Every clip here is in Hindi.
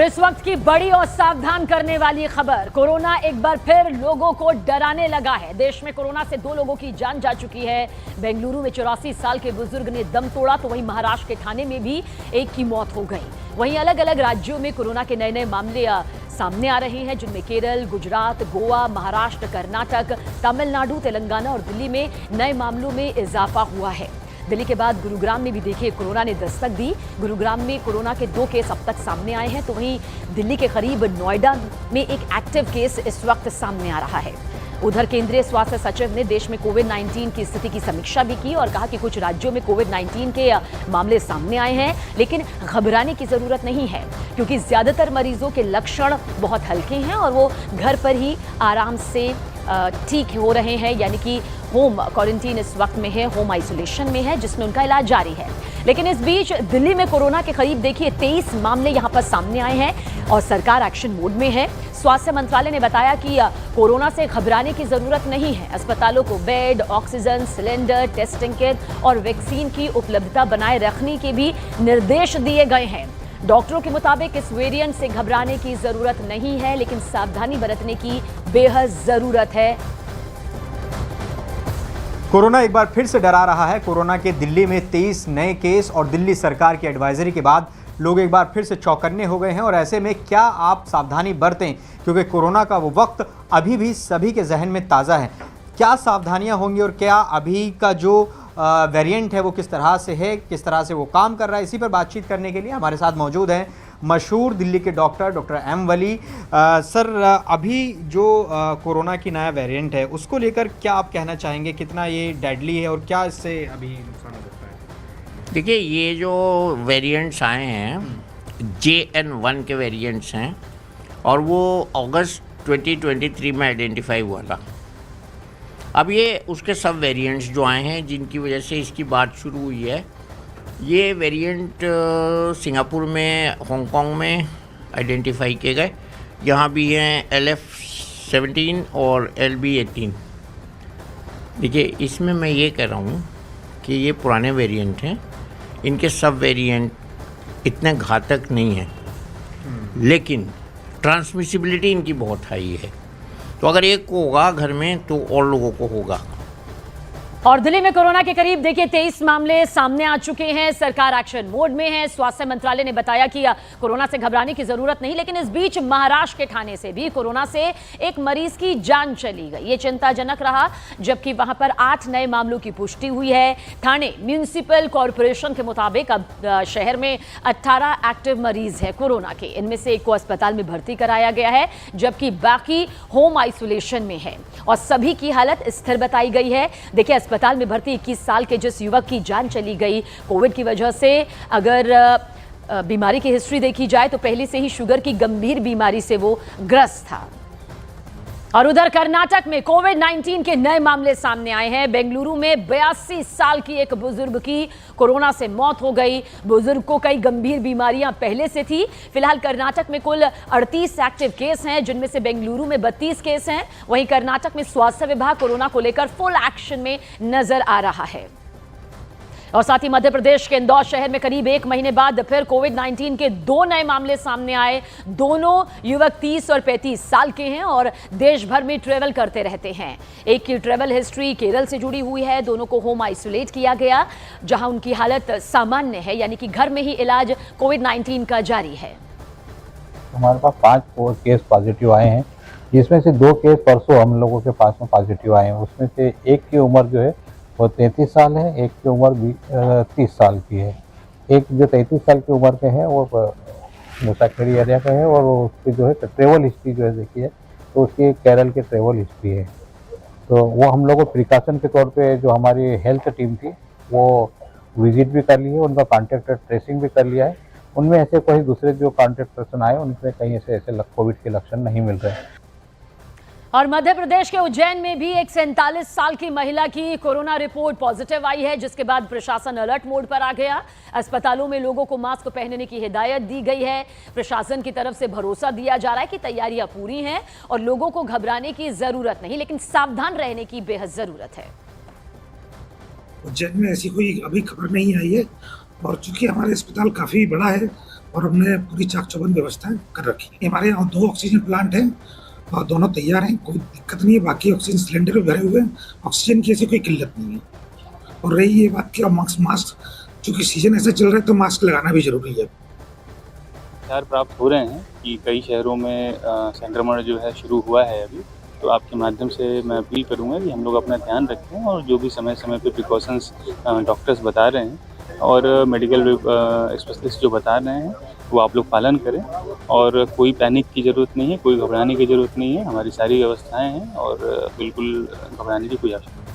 और इस वक्त की बड़ी और सावधान करने वाली खबर, कोरोना एक बार फिर लोगों को डराने लगा है। देश में कोरोना से 2 लोगों की जान जा चुकी है। बेंगलुरु में 84 साल के बुजुर्ग ने दम तोड़ा, तो वहीं महाराष्ट्र के ठाणे में भी एक की मौत हो गई। वहीं अलग अलग राज्यों में कोरोना के नए मामले सामने आ रहे हैं, जिनमें केरल, गुजरात, गोवा, महाराष्ट्र, कर्नाटक, तमिलनाडु, तेलंगाना और दिल्ली में नए मामलों में इजाफा हुआ है। दिल्ली के बाद गुरुग्राम में भी देखिए कोरोना ने दस्तक दी। गुरुग्राम में कोरोना के 2 केस अब तक सामने आए हैं, तो वहीं दिल्ली के करीब नोएडा में एक एक्टिव केस इस वक्त सामने आ रहा है। उधर केंद्रीय स्वास्थ्य सचिव ने देश में कोविड-19 की स्थिति की समीक्षा भी की और कहा कि कुछ राज्यों में कोविड-19 के मामले सामने आए हैं, लेकिन घबराने की जरूरत नहीं है, क्योंकि ज्यादातर मरीजों के लक्षण बहुत हल्के हैं और वो घर पर ही आराम से ठीक हो रहे हैं, यानी कि होम क्वारंटीन इस वक्त में है, होम आइसोलेशन में है, जिसमें उनका इलाज जारी है। लेकिन इस बीच दिल्ली में कोरोना के करीब देखिए 23 मामले यहां पर सामने आए हैं और सरकार एक्शन मोड में है। स्वास्थ्य मंत्रालय ने बताया कि कोरोना से घबराने की जरूरत नहीं है। अस्पतालों को bed, oxygen cylinder, testing kit और वैक्सीन की उपलब्धता बनाए रखने के भी निर्देश दिए गए हैं। डॉक्टरों के मुताबिक इस वेरिएंट से घबराने की जरूरत नहीं है, लेकिन सावधानी बरतने की बेहद जरूरत है। कोरोना एक बार फिर से डरा रहा है। कोरोना के दिल्ली में 23 नए केस और दिल्ली सरकार की एडवाइजरी के बाद लोग एक बार फिर से चौकन्ने हो गए हैं। और ऐसे में क्या आप सावधानी बरतें, क्योंकि कोरोना का वो वक्त अभी भी सभी के जहन में ताज़ा है। क्या सावधानियां होंगी और क्या अभी का जो वेरिएंट है वो किस तरह से है, किस तरह से वो काम कर रहा है, इसी पर बातचीत करने के लिए हमारे साथ मौजूद हैं मशहूर दिल्ली के डॉक्टर एम वली। सर, अभी जो कोरोना की नया वेरिएंट है उसको लेकर क्या आप कहना चाहेंगे, कितना ये डेडली है और क्या इससे अभी नुकसान हो सकता है? देखिए, ये जो वेरिएंट्स आए हैं JN1 के वेरिएंट्स हैं और वो अगस्त 2023 में आइडेंटिफाई हुआ था। अब ये उसके सब वेरिएंट्स जो आए हैं जिनकी वजह से इसकी बात शुरू हुई है, ये वेरिएंट सिंगापुर में, हांगकांग में आइडेंटिफाई किए गए। यहाँ भी हैं LF17 और LB18। देखिए, इसमें मैं ये कह रहा हूँ कि ये पुराने वेरिएंट हैं, इनके सब वेरिएंट इतने घातक नहीं हैं, लेकिन ट्रांसमिसिबिलिटी इनकी बहुत हाई है। तो अगर एक को होगा घर में तो और लोगों को होगा। और दिल्ली में कोरोना के करीब देखिए 23 मामले सामने आ चुके हैं। सरकार एक्शन मोड में है। स्वास्थ्य मंत्रालय ने बताया कि कोरोना से घबराने की जरूरत नहीं, लेकिन इस बीच महाराष्ट्र के ठाणे से भी कोरोना से एक मरीज की जान चली गई। ये चिंताजनक रहा, जबकि वहां पर 8 नए मामलों की पुष्टि हुई है। ठाणे म्यूनिसिपल कॉर्पोरेशन के मुताबिक अब शहर में 18 एक्टिव मरीज है कोरोना के। इनमें से एक को अस्पताल में भर्ती कराया गया है, जबकि बाकी होम आइसोलेशन में है और सभी की हालत स्थिर बताई गई है। देखिए, अस्पताल में भर्ती 21 साल के जिस युवक की जान चली गई कोविड की वजह से, अगर बीमारी की हिस्ट्री देखी जाए तो पहले से ही शुगर की गंभीर बीमारी से वो ग्रस्त था। और उधर कर्नाटक में कोविड-19 के नए मामले सामने आए हैं। बेंगलुरु में 82 साल की एक बुजुर्ग की कोरोना से मौत हो गई। बुजुर्ग को कई गंभीर बीमारियां पहले से थी। फिलहाल कर्नाटक में कुल 38 एक्टिव केस हैं, जिनमें से बेंगलुरु में 32 केस हैं। वहीं कर्नाटक में स्वास्थ्य विभाग कोरोना को लेकर फुल एक्शन में नजर आ रहा है। और साथ ही मध्य प्रदेश के इंदौर शहर में करीब 1 महीने बाद फिर कोविड-19 के 2 नए मामले सामने आए। दोनों युवक 30 और 35 साल के हैं और देश भर में ट्रैवल करते रहते हैं। एक की ट्रैवल हिस्ट्री केरल से जुड़ी हुई है। दोनों को होम आइसोलेट किया गया, जहां उनकी हालत सामान्य है, यानी कि घर में ही इलाज कोविड-19 का जारी है। हमारे पास 5 केस पॉजिटिव आए हैं, जिसमें से 2 केस परसों हम लोगों के पास में पॉजिटिव आए हैं। उसमें से एक की उम्र जो है वो 33 साल है, एक की उम्र 30 साल की है। एक जो 33 साल की उम्र के हैं वो मुसाखेड़ी एरिया का है और उसकी जो है ट्रेवल हिस्ट्री जो है देखिए, तो उसकी केरल की ट्रेवल हिस्ट्री है। तो वो हम लोगों को प्रिकॉशन के तौर पे जो हमारी हेल्थ टीम थी वो विजिट भी कर ली है, उनका कॉन्टैक्ट ट्रेसिंग भी कर लिया है। उनमें ऐसे कोई दूसरे जो कॉन्टैक्ट पर्सन आए उनमें कहीं ऐसे कोविड के लक्षण नहीं मिल रहे हैं। और मध्य प्रदेश के उज्जैन में भी एक 47 साल की महिला की कोरोना रिपोर्ट पॉजिटिव आई है, जिसके बाद प्रशासन अलर्ट मोड पर आ गया। अस्पतालों में लोगों को मास्क पहनने की हिदायत दी गई है। प्रशासन की तरफ से भरोसा दिया जा रहा है कि तैयारियां पूरी हैं और लोगों को घबराने की जरूरत नहीं, लेकिन सावधान रहने की बेहद जरूरत है। उज्जैन में ऐसी कोई अभी खबर नहीं आई है और चूंकि हमारा अस्पताल काफ़ी बड़ा है और हमने पूरी चाक चौबंद व्यवस्था कर रखी है। हमारे यहाँ 2 ऑक्सीजन प्लांट हैं और दोनों तैयार हैं, कोई दिक्कत नहीं है। बाकी ऑक्सीजन सिलेंडर भी भरे हुए हैं, ऑक्सीजन की ऐसी कोई किल्लत नहीं है। और रही ये बात कि मास्क चूँकि सीजन ऐसा चल रहा है तो मास्क लगाना भी जरूरी है। समाचार प्राप्त हो रहे हैं कि कई शहरों में संक्रमण जो है शुरू हुआ है अभी, तो आपके माध्यम से मैं अपील करूंगा कि हम लोग अपना ध्यान रखें और जो भी समय समय पे प्रिकॉशंस डॉक्टर्स बता रहे हैं और मेडिकल स्पेशलिस्ट जो बता रहे हैं वो आप लोग पालन करें। और कोई पैनिक की ज़रूरत नहीं है, कोई घबराने की ज़रूरत नहीं है। हमारी सारी व्यवस्थाएं हैं और बिल्कुल घबराने की कोई आवश्यकता नहीं।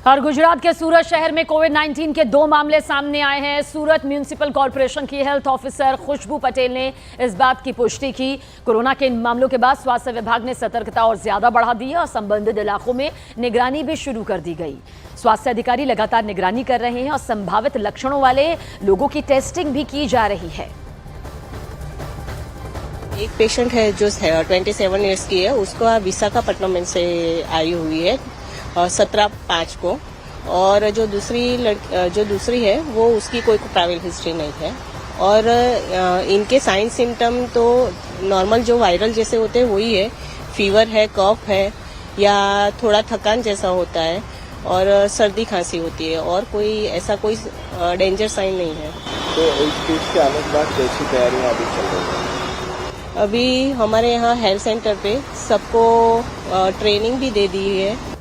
और गुजरात के सूरत शहर में कोविड-19 के 2 मामले सामने आए हैं। सूरत म्यूनिसिपल कॉर्पोरेशन की हेल्थ ऑफिसर खुशबू पटेल ने इस बात की पुष्टि की। कोरोना के इन मामलों के बाद स्वास्थ्य विभाग ने सतर्कता और ज्यादा बढ़ा दी है और संबंधित इलाकों में निगरानी भी शुरू कर दी गई। स्वास्थ्य अधिकारी लगातार निगरानी कर रहे हैं और संभावित लक्षणों वाले लोगों की टेस्टिंग भी की जा रही है। एक पेशेंट है जो 27 ईयर्स की है, उसको विशाखापट्टनम से आई हुई है 17/5 को, और जो दूसरी है वो उसकी कोई ट्रैवल हिस्ट्री नहीं है। और इनके साइन सिम्टम तो नॉर्मल जो वायरल जैसे होते हैं वही है। फीवर है, कफ है या थोड़ा थकान जैसा होता है और सर्दी खांसी होती है, और कोई डेंजर साइन नहीं है। तो इस चीज के आने के बाद कैसी तैयारियां अभी चल रही हैं? अभी हमारे यहाँ हेल्थ सेंटर पे सबको ट्रेनिंग भी दे दी है